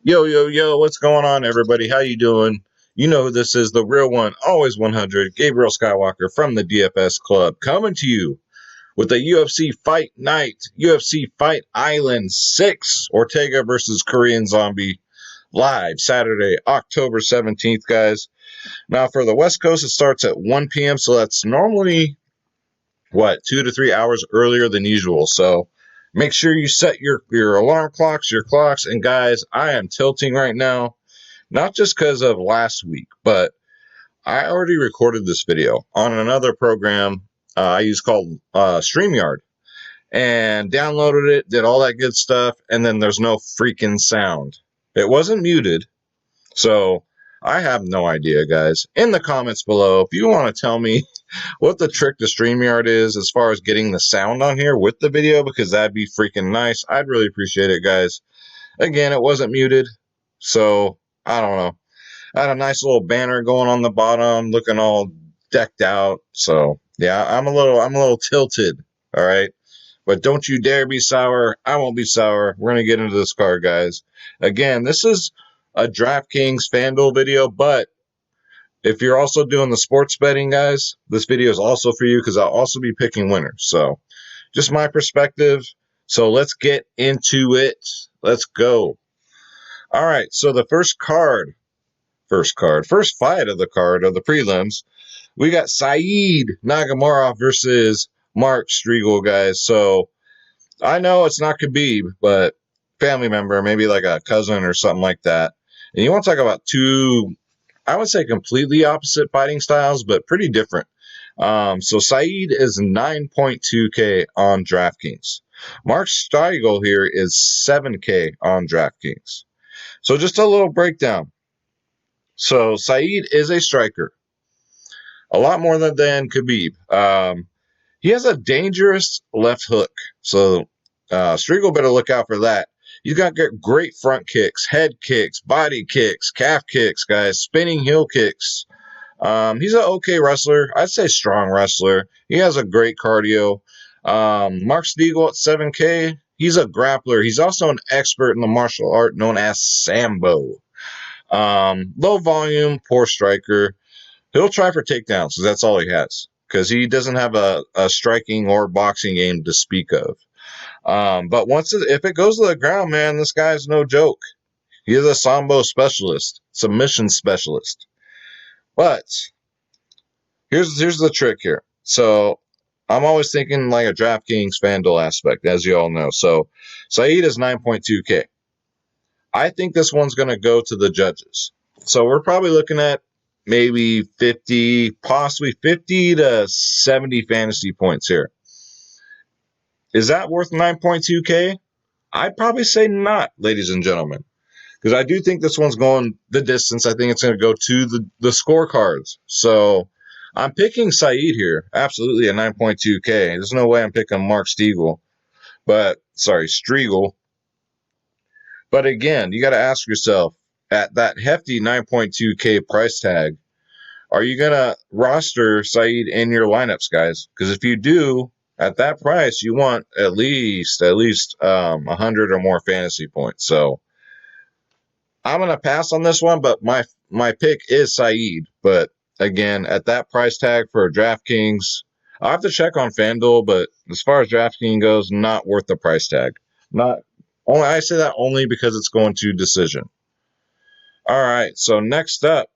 Yo, yo, yo, what's going on, everybody? How you doing? You know who this is, the real one, always 100, Gabriel Skywalker from the DFS Club, coming to you with a UFC Fight Night, UFC Fight Island 6, Ortega versus Korean Zombie, live Saturday, October 17th, guys. Now, for the West Coast, it starts at 1 p.m., so that's normally, 2 to 3 hours earlier than usual, so make sure you set your alarm clocks, your clocks, and guys, I am tilting right now. Not just because of last week, but I already recorded this video on another program I use called StreamYard and downloaded it, did all that good stuff, and then there's no freaking sound. It wasn't muted, so I have no idea, guys. In the comments below, if you want to tell me what the trick to StreamYard is as far as getting the sound on here with the video, because that'd be freaking nice. I'd really appreciate it, guys. Again, it wasn't muted, so I don't know. I had a nice little banner going on the bottom, looking all decked out. So yeah, I'm a little tilted. All right, but don't you dare be sour. I won't be sour. We're gonna get into this card, guys. Again, this is a Draftkings Fanduel video, but if you're also doing the sports betting, guys, this video is also for you because I'll also be picking winners. So just my perspective. So let's get into it. Let's go. All right. So the first fight of the card of the prelims, we got Saeed Nakamura versus Mark Streagle, guys. So I know it's not Khabib, but family member, maybe like a cousin or something like that. And you want to talk about two, I would say completely opposite fighting styles, but pretty different. So Saeed is 9.2K on DraftKings. Mark Streagle here is 7K on DraftKings. So just a little breakdown. So Saeed is a striker, a lot more than Khabib. He has a dangerous left hook, so Streagle better look out for that. He's got great front kicks, head kicks, body kicks, calf kicks, guys, spinning heel kicks. He's an okay wrestler. I'd say strong wrestler. He has a great cardio. Mark Streagle at 7K. He's a grappler. He's also an expert in the martial art known as Sambo. Low volume, poor striker. He'll try for takedowns because that's all he has. Because he doesn't have a striking or boxing game to speak of. But if it goes to the ground, man, this guy's no joke. He is a sambo specialist, submission specialist. But here's the trick here. So I'm always thinking like a DraftKings Fanduel aspect, as you all know. So Saeed is 9.2K. I think this one's going to go to the judges. So we're probably looking at maybe 50, possibly 50 to 70 fantasy points here. Is that worth 9.2K? I'd probably say not, ladies and gentlemen, because I do think this one's going the distance. I think it's going to go to the scorecards. So I'm picking Saeed here, absolutely at 9.2K. There's no way I'm picking Mark Streagle. But again, you got to ask yourself, at that hefty 9.2K price tag, are you going to roster Saeed in your lineups, guys? Because if you do, at that price, you want at least 100 or more fantasy points. So I'm going to pass on this one, but my pick is Saeed. But again, at that price tag for DraftKings, I'll have to check on FanDuel, but as far as DraftKings goes, not worth the price tag. I say that only because it's going to decision. All right, so next up,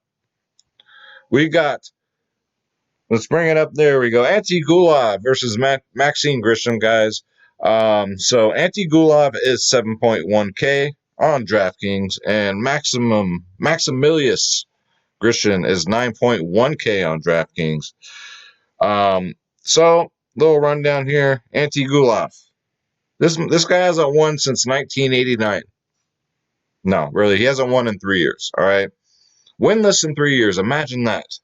we got, let's bring it up. There we go. Auntie Gula versus Maxine Grisham, guys. So Auntie Gula is 7.1K on DraftKings, and Maximilius Grisham is 9.1K on DraftKings. So little rundown here. Auntie Gula. This guy hasn't won since 1989. No, really, he hasn't won in 3 years. All right, winless in 3 years. Imagine that.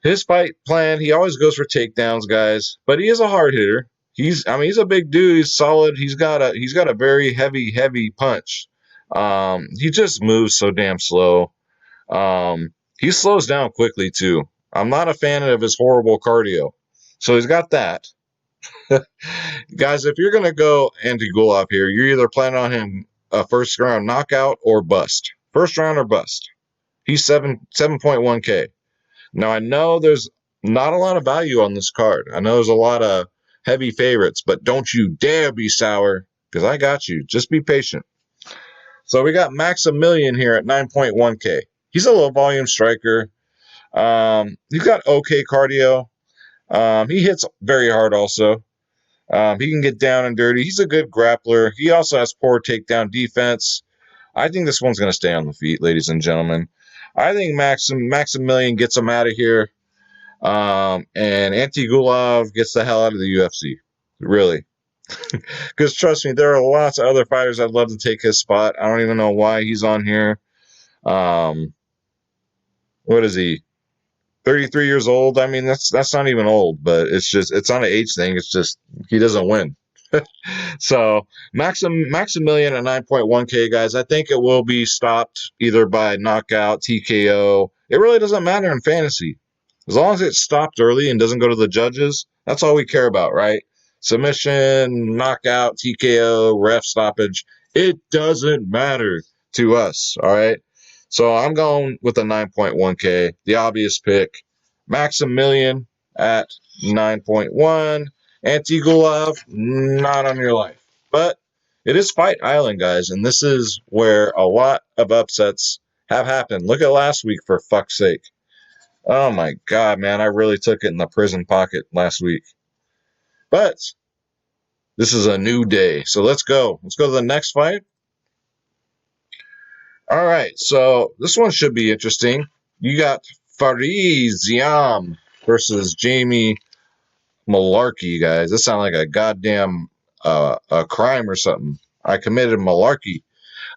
His fight plan, he always goes for takedowns, guys. But he is a hard hitter. He's a big dude. He's solid. He's got a very heavy punch. He just moves so damn slow. He slows down quickly too. I'm not a fan of his horrible cardio. So he's got that. Guys, if you're gonna go Antigulov here, you're either planning on him a first round knockout or bust. First round or bust. He's 7.1K. Now I know there's not a lot of value on this card. I know there's a lot of heavy favorites, but don't you dare be sour, because I got you. Just be patient. So we got Maximilian here at 9.1K. He's a low volume striker. He's got okay cardio. He hits very hard also. He can get down and dirty. He's a good grappler. He also has poor takedown defense. I think this one's going to stay on the feet, ladies and gentlemen. I think Maximilian gets him out of here. And Auntie Gula gets the hell out of the UFC. Really. Because trust me, there are lots of other fighters I'd love to take his spot. I don't even know why he's on here. What is he? 33 years old. I mean, that's not even old, but it's not an age thing. It's just he doesn't win. So Maximilian at 9.1K, guys. I think it will be stopped either by knockout, TKO. It really doesn't matter in fantasy. As long as it's stopped early and doesn't go to the judges, that's all we care about, right? Submission, knockout, TKO, ref stoppage. It doesn't matter to us, all right? So I'm going with a 9.1K, the obvious pick. Maximilian at 9.1. Antigulov, not on your life. But it is Fight Island, guys, and this is where a lot of upsets have happened. Look at last week, for fuck's sake. Oh my God, man, I really took it in the prison pocket last week. But this is a new day, so let's go. Let's go to the next fight. All right, so this one should be interesting. You got Fariziam versus Jamie Malarkey, guys. This sounds like a goddamn a crime or something. I committed Malarkey.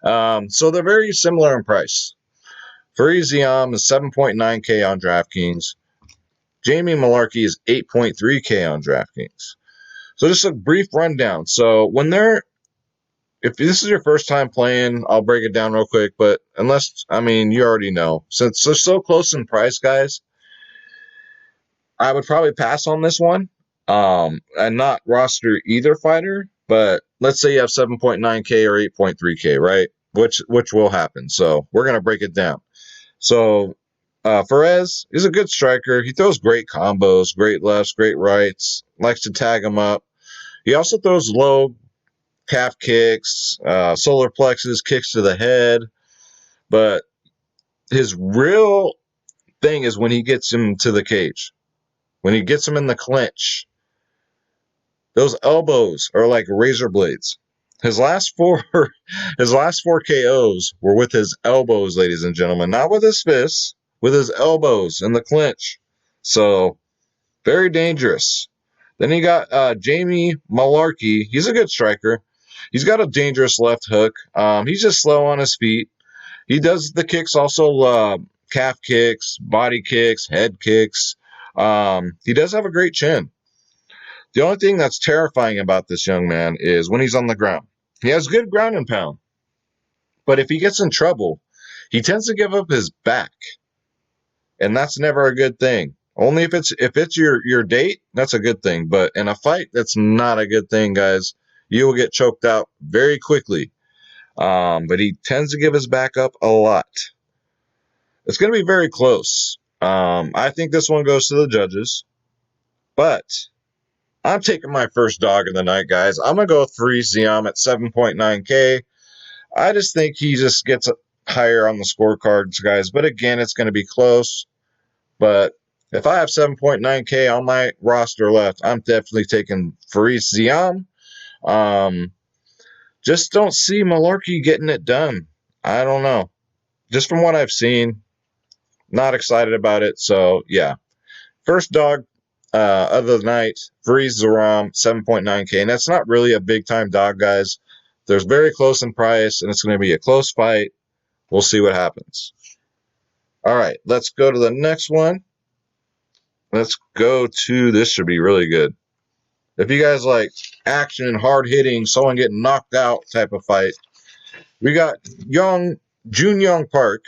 So they're very similar in price. Fariziam is 7.9K on DraftKings. Jamie Malarkey is 8.3K on DraftKings. So just a brief rundown. So if this is your first time playing, I'll break it down real quick. But you already know. Since they're so close in price, guys, I would probably pass on this one. And not roster either fighter, but let's say you have 7.9K or 8.3K, right? Which will happen. So we're going to break it down. So Perez is a good striker. He throws great combos, great lefts, great rights, likes to tag him up. He also throws low calf kicks, solar plexus, kicks to the head. But his real thing is when he gets him to the cage. When he gets him in the clinch. Those elbows are like razor blades. His last four KOs were with his elbows, ladies and gentlemen, not with his fists, with his elbows in the clinch. So very dangerous. Then you got Jamie Malarkey. He's a good striker. He's got a dangerous left hook. He's just slow on his feet. He does the kicks also, calf kicks, body kicks, head kicks. He does have a great chin. The only thing that's terrifying about this young man is when he's on the ground. He has good ground and pound. But if he gets in trouble, he tends to give up his back. And that's never a good thing. Only if it's your date, that's a good thing. But in a fight, that's not a good thing, guys. You will get choked out very quickly. But he tends to give his back up a lot. It's going to be very close. I think this one goes to the judges. But I'm taking my first dog of the night, guys. I'm going to go with Fariziam at 7.9K. I just think he just gets higher on the scorecards, guys. But again, it's going to be close. But if I have 7.9K on my roster left, I'm definitely taking Fariziam. Just don't see Malarkey getting it done. I don't know. Just from what I've seen, not excited about it. So, yeah. First dog of the night, Fariziam, 7.9K. And that's not really a big-time dog, guys. They're very close in price, and it's going to be a close fight. We'll see what happens. All right, let's go to the next one. Let's go to, this should be really good. If you guys like action, hard-hitting, someone getting knocked out type of fight, we got Jun Young Park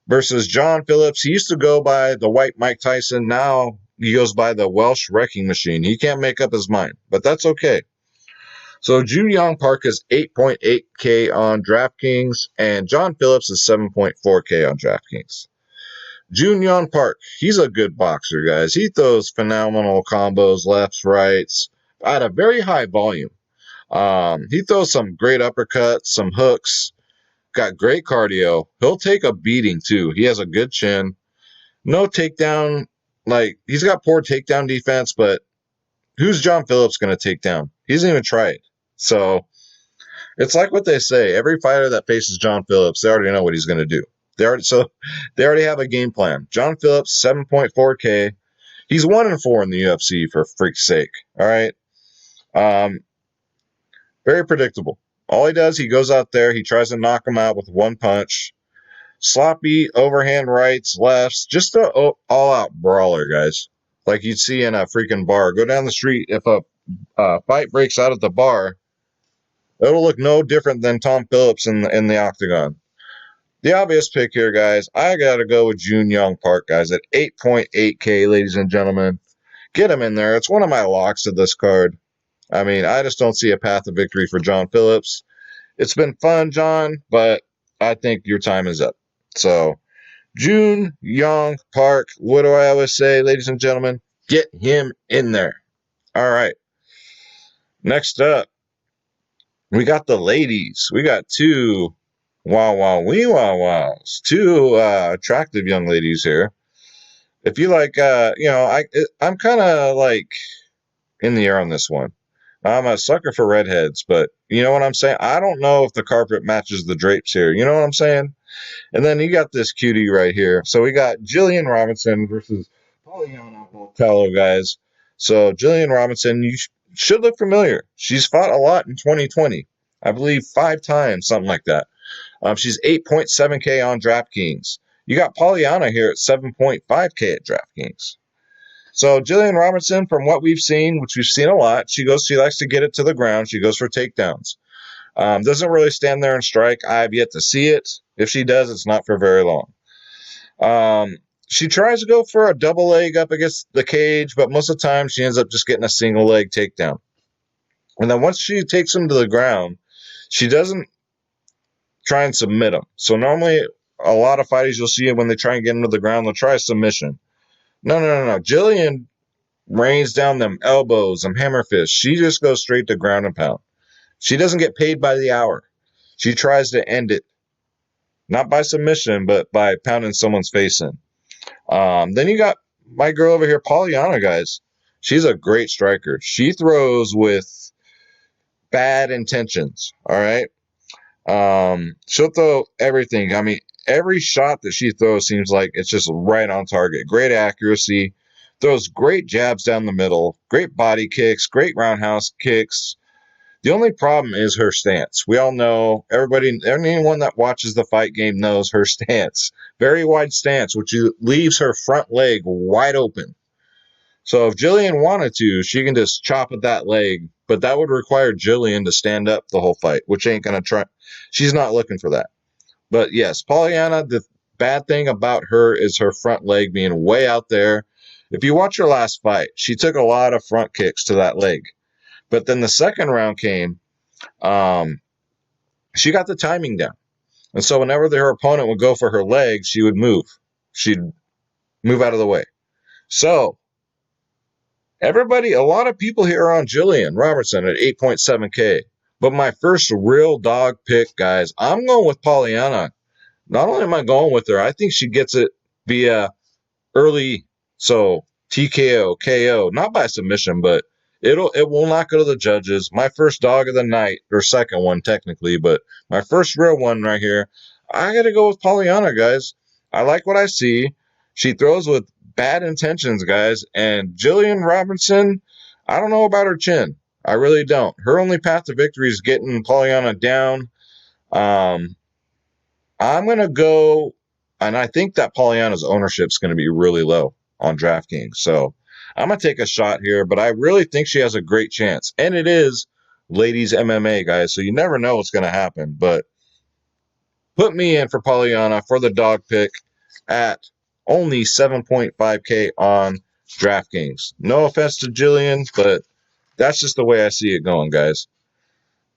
versus John Phillips. He used to go by the White Mike Tyson. Now he goes by the Welsh Wrecking Machine. He can't make up his mind, but that's okay. So Ju Young Park is 8.8K on DraftKings, and John Phillips is 7.4K on DraftKings. Jun Young Park, he's a good boxer, guys. He throws phenomenal combos, lefts, rights, at a very high volume. He throws some great uppercuts, some hooks, got great cardio. He'll take a beating, too. He has a good chin. No takedown. Like, he's got poor takedown defense, but who's John Phillips going to take down? He doesn't even try it. So, it's like what they say. Every fighter that faces John Phillips, they already know what he's going to do. They already have a game plan. John Phillips, 7.4K. He's 1-4 in the UFC, for freak's sake. All right. Very predictable. All he does, he goes out there, he tries to knock him out with one punch. Sloppy overhand rights, lefts, just an all-out brawler, guys. Like you'd see in a freaking bar. Go down the street, if a fight breaks out at the bar, it'll look no different than Tom Phillips in the octagon. The obvious pick here, guys, I got to go with Jun Young Park, guys, at 8.8K, ladies and gentlemen. Get him in there. It's one of my locks of this card. I mean, I just don't see a path of victory for John Phillips. It's been fun, John, but I think your time is up. So, Jun Young Park, what do I always say, ladies and gentlemen? Get him in there. All right. Next up, we got the ladies. We got two two attractive young ladies here. If you like, I'm kind of like in the air on this one. I'm a sucker for redheads, but you know what I'm saying? I don't know if the carpet matches the drapes here. You know what I'm saying? And then you got this cutie right here. So we got Jillian Robertson versus Polyana Voltello, guys. So Jillian Robertson, you should look familiar. She's fought a lot in 2020. I believe 5 times, something like that. She's 8.7K on DraftKings. You got Polyana here at 7.5K at DraftKings. So Jillian Robertson, from what we've seen, which we've seen a lot, she likes to get it to the ground. She goes for takedowns. Doesn't really stand there and strike. I've yet to see it. If she does, it's not for very long. She tries to go for a double leg up against the cage, but most of the time she ends up just getting a single leg takedown. And then once she takes him to the ground, she doesn't try and submit him. So normally a lot of fighters you'll see when they try and get him to the ground, they'll try a submission. No. Jillian rains down them elbows, them hammer fists. She just goes straight to ground and pound. She doesn't get paid by the hour. She tries to end it. Not by submission, but by pounding someone's face in. Then you got my girl over here, Polyana, guys. She's a great striker. She throws with bad intentions, all right? She'll throw everything. I mean, every shot that she throws seems like it's just right on target. Great accuracy. Throws great jabs down the middle. Great body kicks. Great roundhouse kicks. The only problem is her stance. We all know, anyone that watches the fight game knows her stance. Very wide stance, which leaves her front leg wide open. So if Jillian wanted to, she can just chop at that leg, but that would require Jillian to stand up the whole fight, which ain't going to try. She's not looking for that. But yes, Polyana, the bad thing about her is her front leg being way out there. If you watch her last fight, she took a lot of front kicks to that leg. But then the second round came, she got the timing down. And so whenever her opponent would go for her legs, she would move. She'd move out of the way. So, a lot of people here are on Jillian Robertson at 8.7K. But my first real dog pick, guys, I'm going with Polyana. Not only am I going with her, I think she gets it via early, so TKO, KO, not by submission, but it will not go to the judges. My first dog of the night, or second one technically, but my first real one right here. I got to go with Polyana, guys. I like what I see. She throws with bad intentions, guys. And Jillian Robertson, I don't know about her chin. I really don't. Her only path to victory is getting Polyana down. I'm going to go, and I think that Polyana's ownership is going to be really low on DraftKings. So I'm going to take a shot here, but I really think she has a great chance. And it is ladies MMA, guys, so you never know what's going to happen. But put me in for Polyana for the dog pick at only 7.5K on DraftKings. No offense to Jillian, but that's just the way I see it going, guys.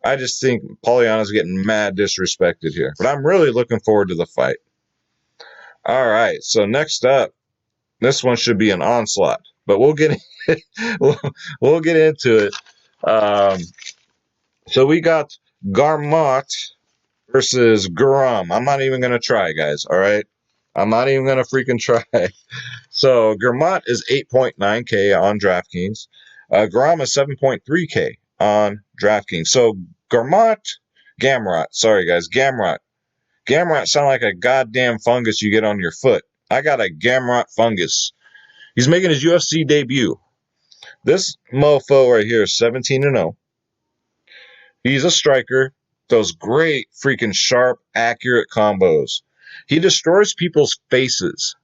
I just think Pollyanna's getting mad disrespected here. But I'm really looking forward to the fight. All right, so next up, this one should be an onslaught, but we'll get we'll get into it. So we got Garmat versus Grom. I'm not even gonna try, guys. All right, I'm not even gonna freaking try. So Garmat is 8.9K on DraftKings. Grom is 7.3K on DraftKings. So Gamrot. Sorry, guys, Gamrot. Gamrot sound like a goddamn fungus you get on your foot. I got a Gamrot fungus. He's making his UFC debut. This mofo right here is 17-0. He's a striker. Those great, freaking sharp, accurate combos. He destroys people's faces.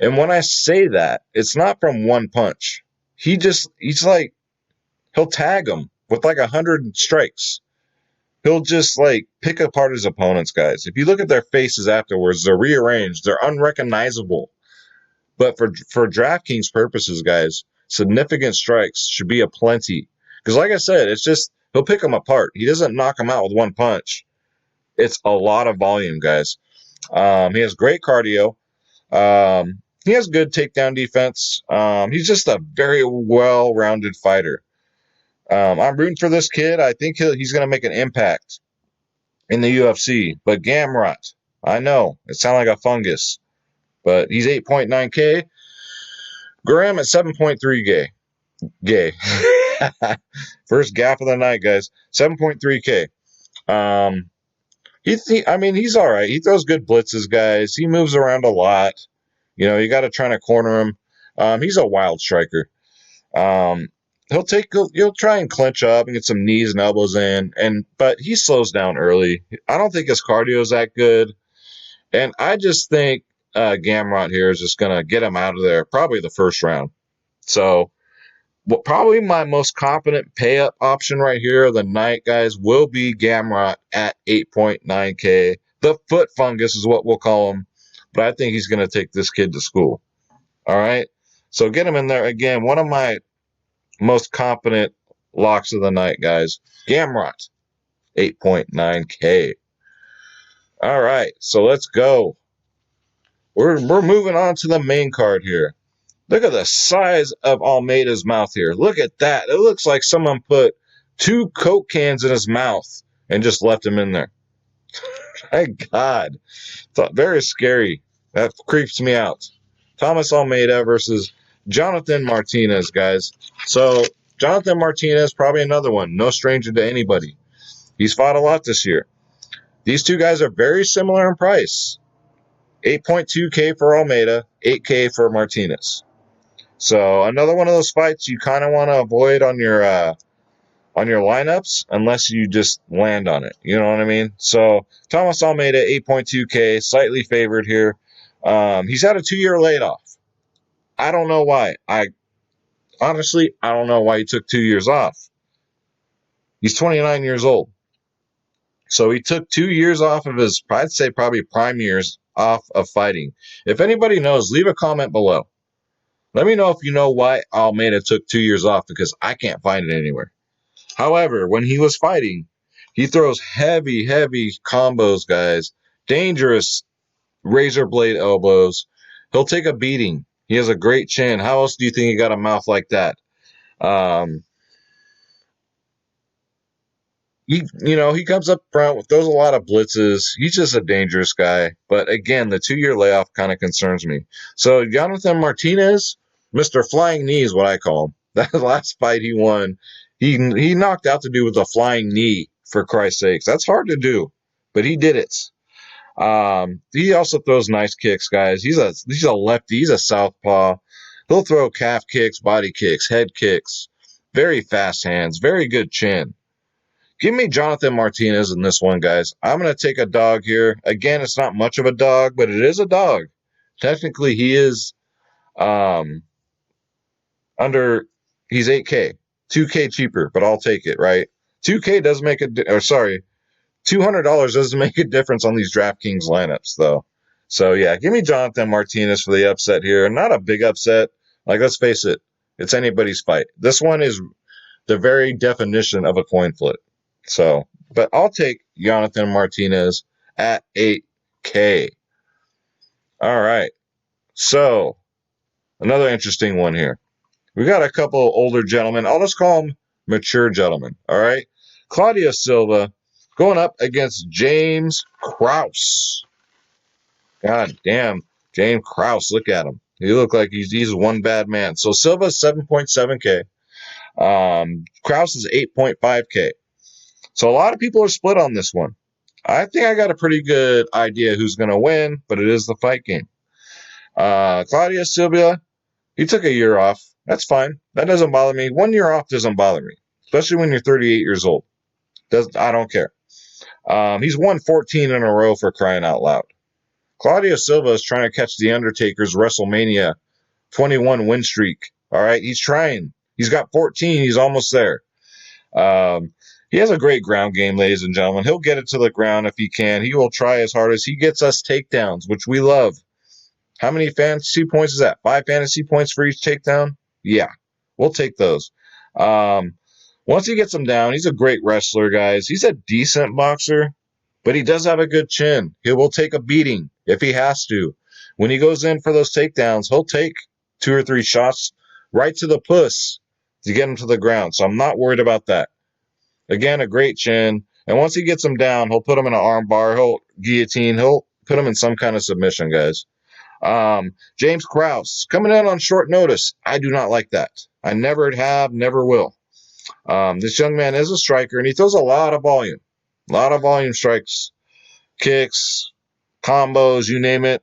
And when I say that, it's not from one punch. He's like, he'll tag them with like 100 strikes. He'll just like pick apart his opponents, guys. If you look at their faces afterwards, they're rearranged. They're unrecognizable. But for DraftKings purposes, guys, significant strikes should be aplenty. Because like I said, it's just, he'll pick them apart. He doesn't knock them out with one punch. It's a lot of volume, guys. He has great cardio. He has good takedown defense. He's just a very well-rounded fighter. I'm rooting for this kid. I think he's going to make an impact in the UFC. But Gamrot, I know, it sounds like a fungus. But he's 8.9K. Graham at 7.3K. Gay. First gap of the night, guys. 7.3K. He's all right. He throws good blitzes, guys. He moves around a lot. You know, you got to try to corner him. He's a wild striker. He'll try and clinch up and get some knees and elbows in, but he slows down early. I don't think his cardio is that good, and I just think Gamrot here is just gonna get him out of there probably the first round. So, probably my most confident pay up option right here of the night, guys, will be Gamrot at 8.9K. The foot fungus is what we'll call him, but I think he's gonna take this kid to school. All right, so get him in there again. One of my most confident locks of the night, guys. Gamrot, 8.9K. All right, so let's go. We're moving on to the main card here. Look at the size of Almeida's mouth here. Look at that. It looks like someone put 2 Coke cans in his mouth and just left him in there. My God. Very scary. That creeps me out. Thomas Almeida versus Jonathan Martinez, guys. So, Jonathan Martinez, probably another one. No stranger to anybody. He's fought a lot this year. These two guys are very similar in price. 8.2K for Almeida, 8K for Martinez. So, another one of those fights you kind of want to avoid on your lineups unless you just land on it. You know what I mean? So, Thomas Almeida, 8.2K, slightly favored here. He's had a 2-year layoff. I don't know why. Honestly, I don't know why he took 2 years off. He's 29 years old. So he took 2 years off of his, I'd say probably prime years off of fighting. If anybody knows, leave a comment below. Let me know if you know why Almeida took 2 years off, because I can't find it anywhere. However, when he was fighting, he throws heavy, heavy combos, guys. Dangerous razor blade elbows. He'll take a beating. He has a great chin. How else do you think he got a mouth like that? He comes up front, throws a lot of blitzes. He's just a dangerous guy. But again, the 2-year layoff kind of concerns me. So Jonathan Martinez, Mr. Flying Knee is what I call him. That last fight he won, he knocked out the dude with a flying knee, for Christ's sakes. That's hard to do, but he did it. He also throws nice kicks, guys. He's a lefty. He's a southpaw. He'll throw calf kicks, body kicks, head kicks. Very fast hands. Very good chin. Give me Jonathan Martinez in this one, guys. I'm going to take a dog here. Again, it's not much of a dog, but it is a dog. Technically, he is he's 8K. 2K cheaper, but I'll take it, right? 2K does make $200 doesn't make a difference on these DraftKings lineups, though. So, yeah, give me Jonathan Martinez for the upset here. Not a big upset. Like, let's face it, it's anybody's fight. This one is the very definition of a coin flip. So, but I'll take Jonathan Martinez at 8K. All right. So, another interesting one here. We got a couple older gentlemen. I'll just call them mature gentlemen. All right. Claudia Silva going up against James Krauss. God damn. James Krauss. Look at him. He look like he's one bad man. So Silva's 7.7K. Krauss is 8.5K. So a lot of people are split on this one. I think I got a pretty good idea who's going to win, but it is the fight game. Claudia Silva, he took a year off. That's fine. That doesn't bother me. 1 year off doesn't bother me, especially when you're 38 years old. I don't care. He's won 14 in a row for crying out loud. Claudia Silva is trying to catch the Undertaker's WrestleMania 21 win streak. All right, he's trying. He's got 14. He's almost there. He has a great ground game, ladies and gentlemen. He'll get it to the ground if he can. He will try as hard as he gets us takedowns, which we love. How many fantasy points is that? 5 fantasy points for each takedown? Yeah, we'll take those. Once he gets him down, he's a great wrestler, guys. He's a decent boxer, but he does have a good chin. He will take a beating if he has to. When he goes in for those takedowns, he'll take 2 or 3 shots right to the puss to get him to the ground. So I'm not worried about that. Again, a great chin. And once he gets him down, he'll put him in an arm bar. He'll guillotine. He'll put him in some kind of submission, guys. James Krauss coming in on short notice. I do not like that. I never have, never will. This young man is a striker, and he throws a lot of volume. A lot of volume strikes, kicks, combos, you name it.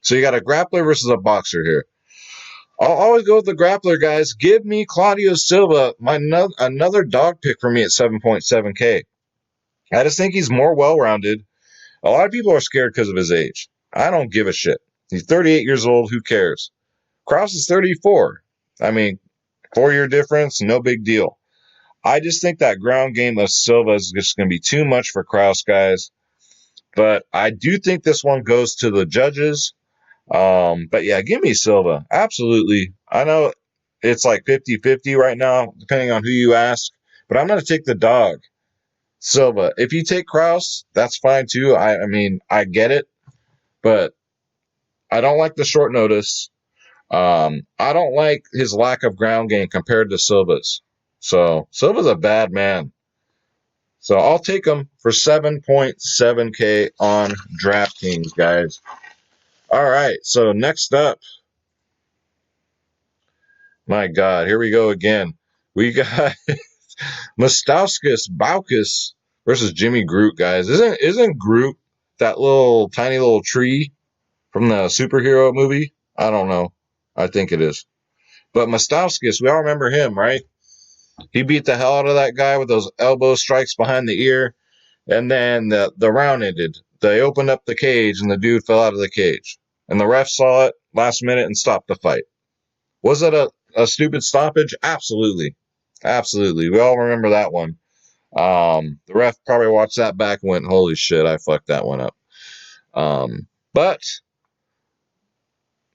So you got a grappler versus a boxer here. I'll always go with the grappler, guys. Give me Claudio Silva, another dog pick for me at 7.7K. I just think he's more well-rounded. A lot of people are scared because of his age. I don't give a shit. He's 38 years old. Who cares? Krauss is 34. I mean, 4-year difference, no big deal. I just think that ground game of Silva is just going to be too much for Krauss, guys. But I do think this one goes to the judges. But yeah, give me Silva. Absolutely. I know it's like 50-50 right now, depending on who you ask. But I'm going to take the dog, Silva. If you take Krauss, that's fine too. I mean, I get it. But I don't like the short notice. I don't like his lack of ground game compared to Silva's. So Silva's a bad man. So I'll take him for 7.7K on DraftKings, guys. All right, so next up, my God, here we go again. We got Mustauskas, Baucus versus Jimmy Groot, guys. Isn't Groot that little tiny little tree from the superhero movie? I don't know. I think it is. But Mustauskas, we all remember him, right? He beat the hell out of that guy with those elbow strikes behind the ear. And then the round ended. They opened up the cage, and the dude fell out of the cage. And the ref saw it last minute and stopped the fight. Was it a stupid stoppage? Absolutely. Absolutely. We all remember that one. The ref probably watched that back and went, holy shit, I fucked that one up. But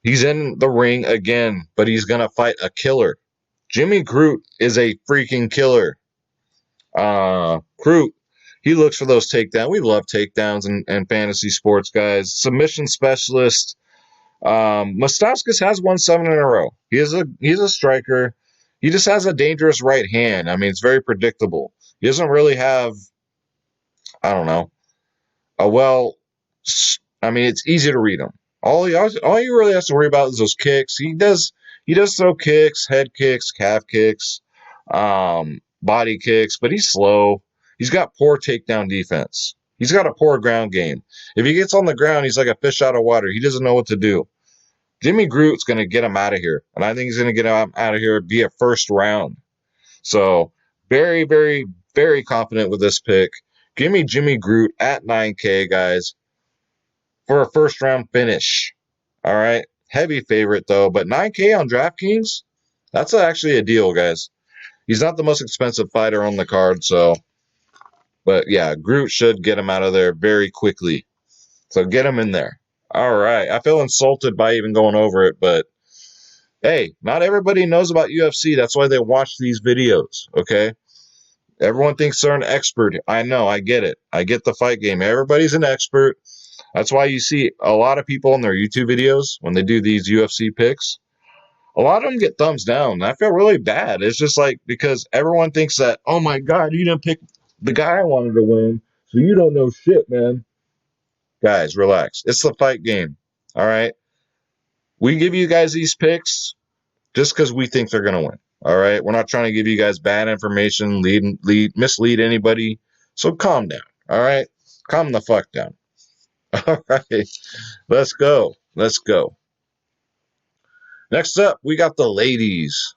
he's in the ring again, but he's going to fight a killer. Jimmy Groot is a freaking killer. Groot, he looks for those takedowns. We love takedowns and fantasy sports, guys. Submission specialist. Mustauskas has won 7 in a row. He's a striker. He just has a dangerous right hand. I mean, it's very predictable. He doesn't really have, I don't know, it's easy to read him. All he really has to worry about is those kicks. He does throw kicks, head kicks, calf kicks, body kicks, but he's slow. He's got poor takedown defense. He's got a poor ground game. If he gets on the ground, he's like a fish out of water. He doesn't know what to do. Jimmy Groot's going to get him out of here, and I think he's going to get him out of here via first round. So very, very, very confident with this pick. Give me Jimmy Groot at 9K, guys, for a first-round finish. All right? Heavy favorite, though, but 9K on DraftKings, that's actually a deal, guys. He's not the most expensive fighter on the card, so... But, yeah, Groot should get him out of there very quickly. So get him in there. All right. I feel insulted by even going over it, but, hey, not everybody knows about UFC. That's why they watch these videos, okay? Everyone thinks they're an expert. I know, I get it. I get the fight game. Everybody's an expert. That's why you see a lot of people in their YouTube videos, when they do these UFC picks, a lot of them get thumbs down. I feel really bad. It's just like, because everyone thinks that, oh my God, you didn't pick the guy I wanted to win, so you don't know shit, man. Guys, relax. It's the fight game. All right? We give you guys these picks just because we think they're going to win. All right? We're not trying to give you guys bad information, mislead anybody. So calm down. All right? Calm the fuck down. All right. Let's go. Let's go. Next up, we got the ladies.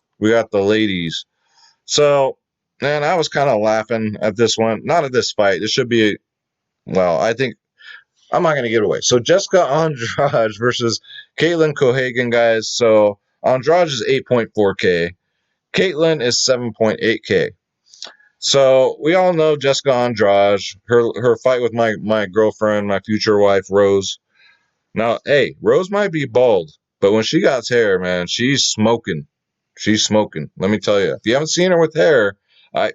So, man, I was kind of laughing at this one. Not at this fight. This should be, well, I think, I'm not going to give it away. So, Jessica Andraj versus Caitlyn Cohagen, guys. So, Andraj is 8.4K. Caitlyn is 7.8K. So, we all know Jessica Andrade, her fight with my girlfriend, my future wife, Rose. Now, hey, Rose might be bald, but when she got hair, man, she's smoking. She's smoking. Let me tell you. If you haven't seen her with hair,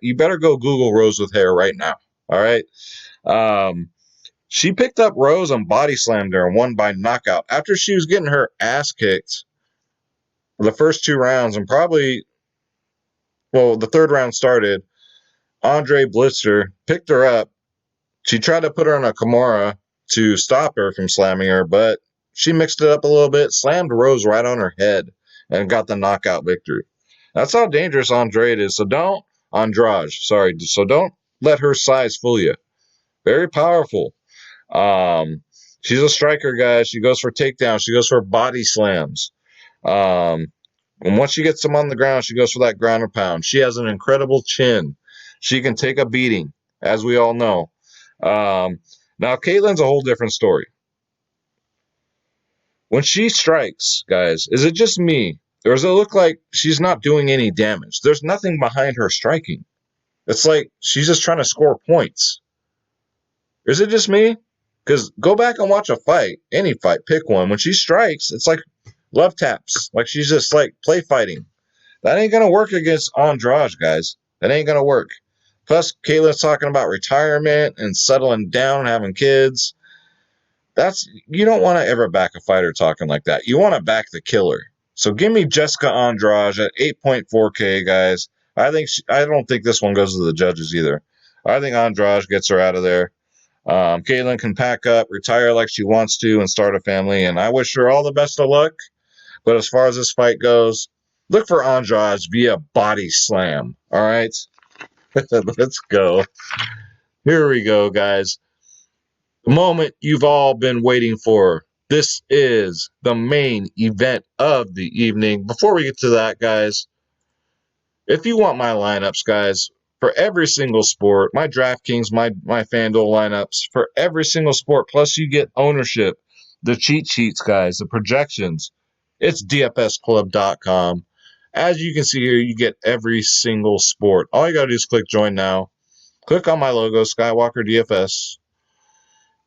you better go Google Rose with hair right now. All right. She picked up Rose and body slammed her and won by knockout after she was getting her ass kicked for the first 2 rounds, and probably, well, the third round started. Andre Blitzer picked her up. She tried to put her in a Kimura to stop her from slamming her, but she mixed it up a little bit, slammed Rose right on her head, and got the knockout victory. That's how dangerous Andrade is. So don't let her size fool you. Very powerful. She's a striker, guys. She goes for takedowns. She goes for body slams. And once she gets them on the ground, she goes for that ground and pound. She has an incredible chin. She can take a beating, as we all know. Now, Caitlyn's a whole different story. When she strikes, guys, is it just me? Or does it look like she's not doing any damage? There's nothing behind her striking. It's like she's just trying to score points. Is it just me? Because go back and watch a fight, any fight, pick one. When she strikes, it's like love taps. Like she's just like play fighting. That ain't going to work against Andraj, guys. That ain't going to work. Plus, Caitlyn's talking about retirement and settling down and having kids. You don't want to ever back a fighter talking like that. You want to back the killer. So give me Jessica Andraj at 8.4K, guys. I don't think this one goes to the judges either. I think Andraj gets her out of there. Caitlyn can pack up, retire like she wants to, and start a family. And I wish her all the best of luck. But as far as this fight goes, look for Andraj via body slam. All right? Let's go. Here we go, guys. The moment you've all been waiting for. This is the main event of the evening. Before we get to that, guys, if you want my lineups, guys, for every single sport, my Draftkings, my Fanduel lineups, for every single sport, plus you get ownership, the cheat sheets, guys, the projections, it's dfsclub.com. As you can see here, you get every single sport. All you got to do is click join now. Click on my logo, Skywalker DFS.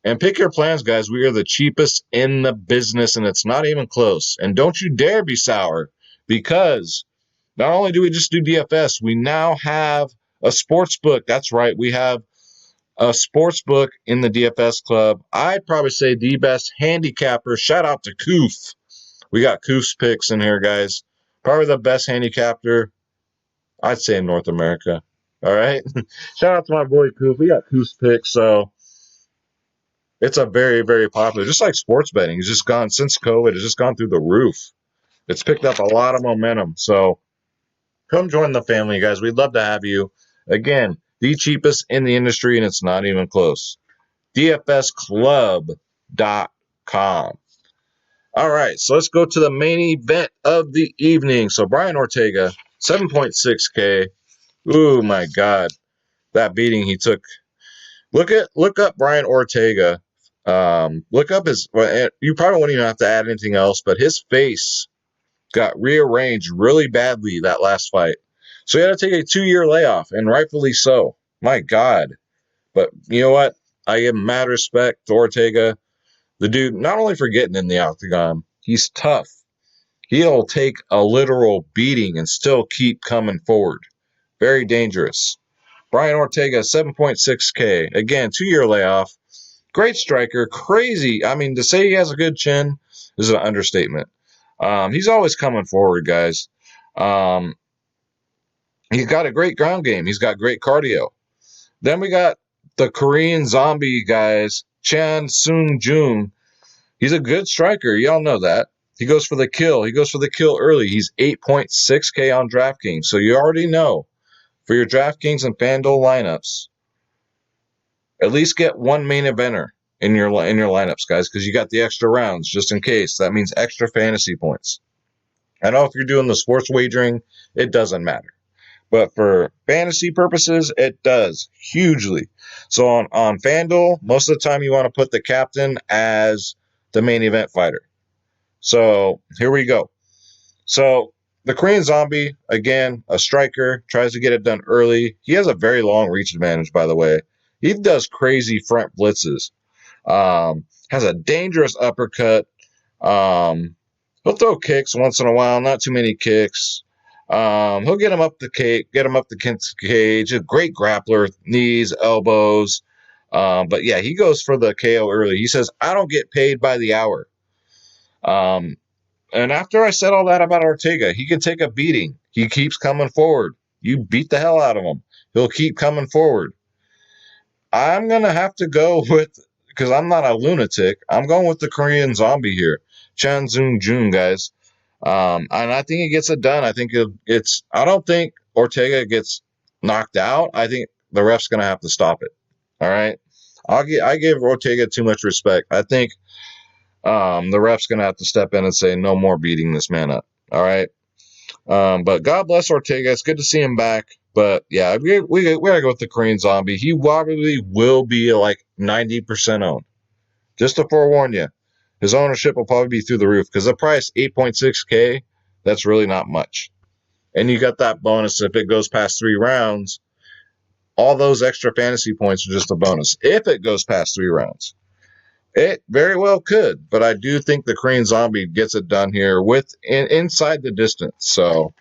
And pick your plans, guys. We are the cheapest in the business, and it's not even close. And don't you dare be sour, because not only do we just do DFS, we now have a sports book. That's right. We have a sports book in the DFS club. I'd probably say the best handicapper. Shout out to Koof. We got Koof's picks in here, guys. Probably the best handicapper, I'd say, in North America. All right. Shout out to my boy Koof. We got Koof's picks, so it's a very, very popular, just like sports betting. It's just gone since COVID. It's just gone through the roof. It's picked up a lot of momentum. So come join the family, guys. We'd love to have you. Again, the cheapest in the industry, and it's not even close. DFSclub.com. All right, so let's go to the main event of the evening. So Brian Ortega, 7.6K. Ooh, my God. That beating he took. Look up Brian Ortega. Look up his. You probably wouldn't even have to add anything else, but his face got rearranged really badly that last fight, so he had to take a 2-year layoff, and rightfully so. My God, but you know what? I give mad respect to Ortega, the dude. Not only for getting in the octagon, he's tough. He'll take a literal beating and still keep coming forward. Very dangerous. Brian Ortega, 7.6K. Again, 2-year layoff. Great striker. Crazy. I mean, to say he has a good chin is an understatement. He's always coming forward, guys. He's got a great ground game. He's got great cardio. Then we got the Korean zombie guys, Chan Sung Jung. He's a good striker. Y'all know that. He goes for the kill. He goes for the kill early. He's 8.6K on Draftkings. So you already know, for your Draftkings and Fanduel lineups, at least get one main eventer in your lineups, guys, because you got the extra rounds just in case. That means extra fantasy points. I know if you're doing the sports wagering, it doesn't matter. But for fantasy purposes, it does hugely. So on FanDuel, most of the time you want to put the captain as the main event fighter. So here we go. So the Korean zombie, again, a striker, tries to get it done early. He has a very long reach advantage, by the way. He does crazy front blitzes. Has a dangerous uppercut. He'll throw kicks once in a while, not too many kicks. He'll get him up the cage. A great grappler, knees, elbows. But yeah, he goes for the KO early. He says, I don't get paid by the hour. And after I said all that about Ortega, he can take a beating. He keeps coming forward. You beat the hell out of him. He'll keep coming forward. I'm going to have to go with, because I'm not a lunatic, I'm going with the Korean zombie here. Chan Sung Jung, guys. And I think he gets it done. I think I don't think Ortega gets knocked out. I think the ref's going to have to stop it. All right. I give Ortega too much respect. I think the ref's going to have to step in and say, no more beating this man up. All right. But God bless Ortega. It's good to see him back. But yeah, we got to go with the Korean zombie. He probably will be like 90% owned. Just to forewarn you, his ownership will probably be through the roof because the price, 8.6K, that's really not much. And you got that bonus if it goes past 3 rounds. All those extra fantasy points are just a bonus if it goes past 3 rounds. It very well could, but I do think the Korean zombie gets it done here inside the distance. So,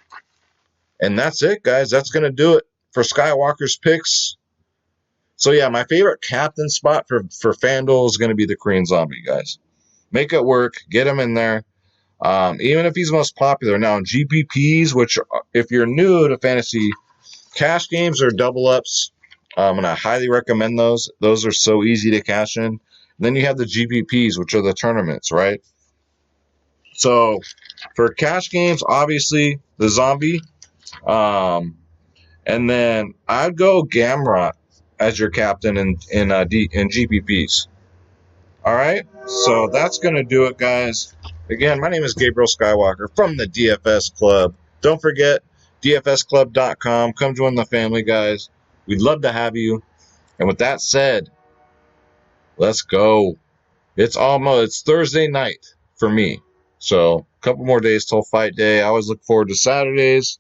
and that's it, guys. That's going to do it for Skywalker's picks. So yeah, my favorite captain spot for FanDuel is going to be the Korean zombie, guys. Make it work. Get him in there. Even if he's most popular. Now, in GPPs, which if you're new to fantasy, cash games or double ups, and I highly recommend those. Those are so easy to cash in. And then you have the GPPs, which are the tournaments, right? So for cash games, obviously the zombie. And then I'd go Garmat as your captain in GPPs. All right, so that's going to do it, guys. Again, my name is Gabriel Skywalker from the DFS Club. Don't forget, dfsclub.com. Come join the family, guys. We'd love to have you. And with that said, let's go. It's Thursday night for me. So a couple more days till fight day. I always look forward to Saturdays.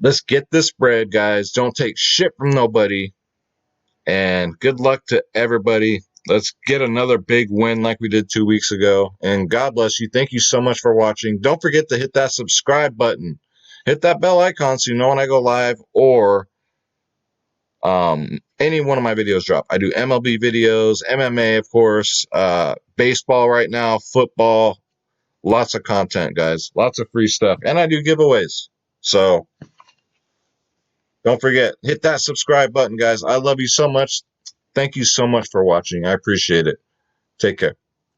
Let's get this bread, guys. Don't take shit from nobody. And good luck to everybody. Let's get another big win like we did 2 weeks ago. And God bless you. Thank you so much for watching. Don't forget to hit that subscribe button. Hit that bell icon so you know when I go live or any one of my videos drop. I do MLB videos, MMA, of course, baseball right now, football. Lots of content, guys. Lots of free stuff. And I do giveaways. So don't forget, hit that subscribe button, guys. I love you so much. Thank you so much for watching. I appreciate it. Take care.